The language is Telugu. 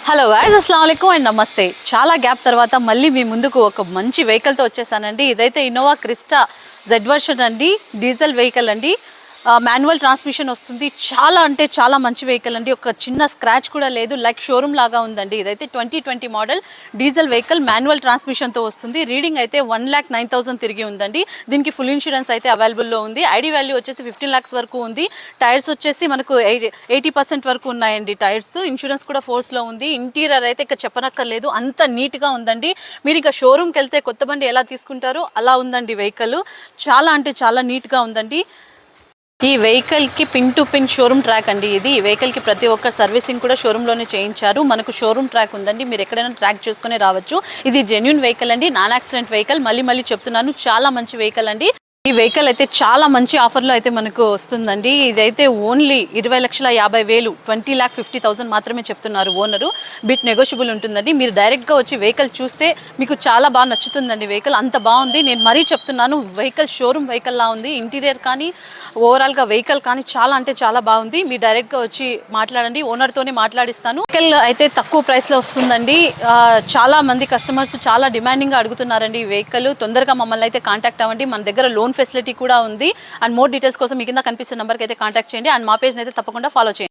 హలో గాయ్స్, అస్సలాము అలైకుం అండ్ నమస్తే. చాలా గ్యాప్ తర్వాత మళ్ళీ మీ ముందుకు ఒక మంచి వెహికల్తో వచ్చేసానండి. ఇదైతే ఇన్నోవా క్రిస్టా జెడ్ వర్షన్ అండి, డీజిల్ వెహికల్ అండి. మాన్యువల్ ట్రాన్స్మిషన్ వస్తుంది. చాలా అంటే చాలా మంచి వెహికల్ అండి. ఒక చిన్న స్క్రాచ్ కూడా లేదు, లైక్ షోరూమ్ లాగా ఉందండి. ఇదైతే 2020 మోడల్ డీజిల్ వెహికల్ మాన్యువల్ ట్రాన్స్మిషన్తో వస్తుంది. రీడింగ్ అయితే 1,09,000 తిరిగి ఉందండి. దీనికి ఫుల్ ఇన్సూరెన్స్ అయితే అవైలబుల్లో ఉంది. ఐడి వాల్యూ వచ్చేసి 15 lakhs వరకు ఉంది. టైర్స్ వచ్చేసి మనకు 80% వరకు ఉన్నాయండి టైర్స్. ఇన్సూరెన్స్ కూడా ఫోర్స్లో ఉంది. ఇంటీరియర్ అయితే ఇక చెప్పనక్కర్లేదు, అంత నీట్గా ఉందండి. మీరు ఇక షోరూమ్కి వెళ్తే కొత్త బండి ఎలా తీసుకుంటారో అలా ఉందండి వెహికల్. చాలా అంటే చాలా నీట్గా ఉందండి. ఈ వెహికల్కి pin to pin showroom track అండి. ఇది ఈ వెహికల్కి ప్రతి ఒక్క సర్వీసింగ్ కూడా షోరూంలోనే చేయించారు. మనకు షోరూమ్ ట్రాక్ ఉందండి, మీరు ఎక్కడైనా ట్రాక్ చేసుకుని రావచ్చు. ఇది జెన్యూన్ వెహికల్ అండి, నాన్ యాక్సిడెంట్ వెహికల్. మళ్ళీ చెప్తున్నాను, చాలా మంచి వెహికల్ అండి. ఈ వెహికల్ అయితే చాలా మంచి ఆఫర్లో అయితే మనకు వస్తుందండి. ఇదైతే ఓన్లీ 20,50,000 20,50,000 మాత్రమే చెప్తున్నారు ఓనరు. బిట్ నెగోషియబుల్ ఉంటుందండి. మీరు డైరెక్ట్గా వచ్చి వెహికల్ చూస్తే మీకు చాలా బాగా నచ్చుతుందండి. వెహికల్ అంత బాగుంది. నేను మరీ చెప్తున్నాను, వెహికల్ షోరూమ్ వెహికల్లా ఉంది. ఇంటీరియర్ కానీ ఓవరాల్గా వెహికల్ కానీ చాలా అంటే చాలా బాగుంది. మీరు డైరెక్ట్గా వచ్చి మాట్లాడండి, ఓనర్తోనే మాట్లాడిస్తాను. వెహికల్ అయితే తక్కువ ప్రైస్లో వస్తుందండి. చాలా మంది కస్టమర్స్ చాలా డిమాండింగ్గా అడుగుతున్నారండి ఈ వెహికల్. తొందరగా మమ్మల్ని అయితే కాంటాక్ట్ అవ్వండి. మన దగ్గర లోన్ ఫెసిలిటీ కూడా ఉంది. అండ్ మోర్ డీటెయిల్స్ కోసం మీ కింద కనిపిస్తున్న నెంబర్కి అయితే కాంటాక్ట్ చేయండి. అండ్ మా పేజ్ని అయితే తప్పకుండా ఫాలో చేయండి.